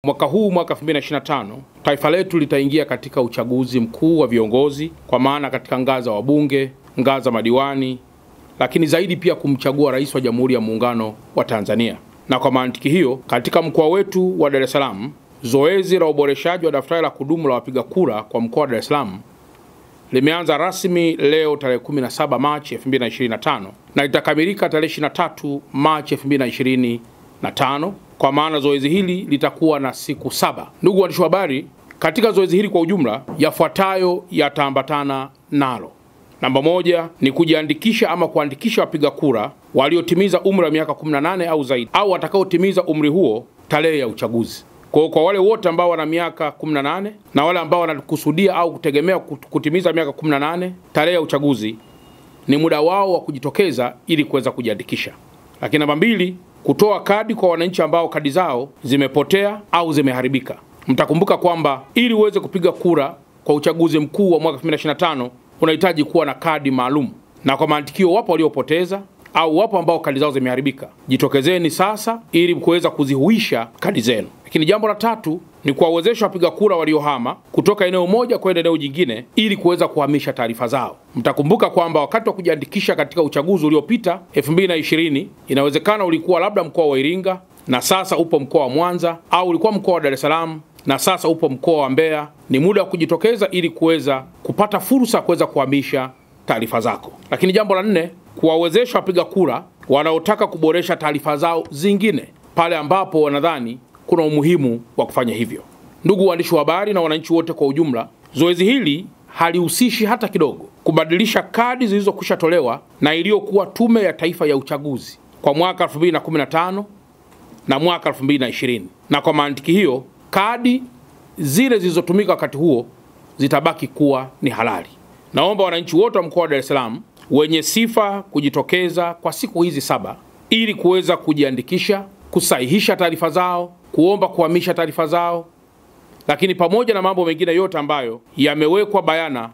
Mwaka huu, mwaka 2025, taifa letu litaingia katika uchaguzi mkuu wa viongozi, kwa maana katika ngazi ya wabunge, ngazi ya madiwani, lakini zaidi pia kumchagua rais wa Jamhuri ya Muungano wa Tanzania. Na kwa mantiki hiyo, katika mkoa wetu wa Dar es Salaam, zoezi la uboreshaji wa daftari la kudumu la wapiga kura kwa mkoa wa Dar es Salaam limeanza rasmi leo tarehe 17 Machi 2025 na litakamilika tarehe 23 Machi 2025. Kwa maana zoezi hili litakuwa na siku 7. Ndugu waandishi wa habari, katika zoezi hili kwa ujumla yafuatayo yataambatana nalo. Namba 1 ni kujiandikisha ama kuandikisha wapiga kura waliotimiza umri wa miaka 18 au zaidi, au watakaotimiza umri huo tarehe ya uchaguzi. Kwa wale wote ambao wana miaka 18 na wale ambao wanakusudia au kutegemea kutimiza miaka 18 tarehe ya uchaguzi, ni muda wao wa kujitokeza ili kuweza kujiandikisha. Lakini namba 2, kutoa kadi kwa wananchi ambao kadi zao zimepotea au zimeharibika. Mtakumbuka kwamba ili uweze kupiga kura kwa uchaguzi mkuu wa mwaka 2025 unahitaji kuwa na kadi maalum, na kwa mantikio wapo waliopoteza au wapo ambao kadi zao zimeharibika. Jitokezeni sasa ili kuweza kuzihuisha kadi zenu. Lakini jambo la 3 ni kuwawezesha wapiga kura waliohama kutoka eneo moja kwenda eneo jingine ili kuweza kuhamisha taarifa zao. Mtakumbuka kwamba wakati wa kujiandikisha katika uchaguzi uliopita 2020, inawezekana ulikuwa labda mkoa wa Iringa na sasa upo mkoa wa Mwanza, au ulikuwa mkoa wa Dar es Salaam na sasa upo mkoa wa Mbeya. Ni muda wa kujitokeza ili kuweza kupata fursa kuweza kuhamisha taarifa zako. Lakini jambo la 4, kuwawezesha wapiga kura wanaotaka kuboresha taarifa zao zingine pale ambapo wanadhani kuna umuhimu wa kufanya hivyo. Ndugu waandishi wa habari na wananchi wote kwa ujumla, zoezi hili halihusishi hata kidogo kubadilisha kadi zilizokwisha tolewa na iliyokuwa Tume ya Taifa ya Uchaguzi kwa mwaka 2015 na mwaka 2020. Na kwa mantiki hiyo, kadi zile zilizotumika wakati huo zitabaki kuwa ni halali. Naomba wananchi wote wa mkoa wa Dar es Salaam wenye sifa kujitokeza kwa siku hizi 7 ili kuweza kujiandikisha, kusahihisha taarifa zao, kuomba kuhamisha taarifa zao, lakini pamoja na mambo mengine yote ambayo yamewekwa bayana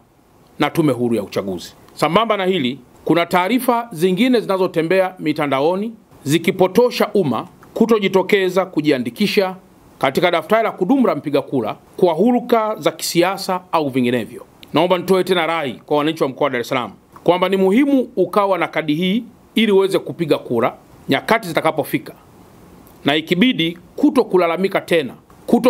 na Tume Huru ya Uchaguzi. Sambamba na hili, kuna taarifa zingine zinazotembea mitandaoni zikipotosha umma kutojitokeza kujiandikisha katika daftari la kudumu la mpiga kura kwa huruka za kisiasa au vinginevyo. Naomba nitoe tena rai kwa wananchi wa mkoa wa Dar es Salaam kwamba ni muhimu ukawa na kadi hii ili uweze kupiga kura nyakati zitakapofika, na ikibidi kulalamika tena,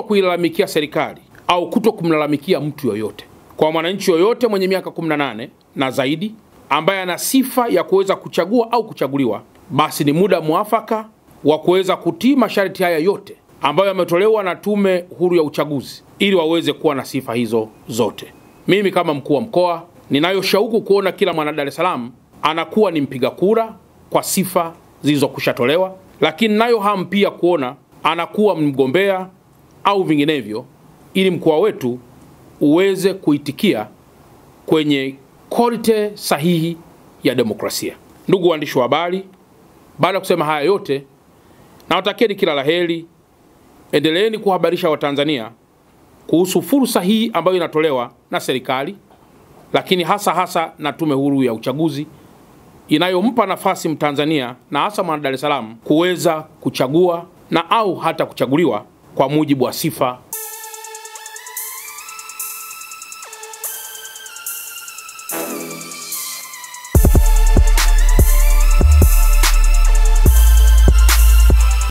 kuilalamikia serikali au kumlalamikia mtu yoyote. Kwa mwananchi yoyote mwenye miaka 18 na zaidi ambaye ana sifa ya kuweza kuchagua au kuchaguliwa, basi ni muda mwafaka wa kuweza kutii masharti haya yote ambayo yametolewa na Tume Huru ya Uchaguzi ili waweze kuwa na sifa hizo zote. Mimi kama mkuu wa mkoa ninayo shauku kuona kila mwana Dar es Salaam anakuwa ni mpiga kura kwa sifa zilizokushatolewa, lakini nayo hamu pia kuona anakuwa mgombea au vinginevyo, ili mkoa wetu uweze kuitikia kwenye korite sahihi ya demokrasia. Ndugu waandishi wa habari, baada ya kusema haya yote, nawatakieni kila laheri. Endeleeni kuhabarisha Watanzania kuhusu fursa hii ambayo inatolewa na serikali, lakini hasa na Tume Huru ya Uchaguzi inayompa nafasi Mtanzania na hasa mwana Dar es Salaam kuweza kuchagua na au hata kuchaguliwa kwa mujibu wa sifa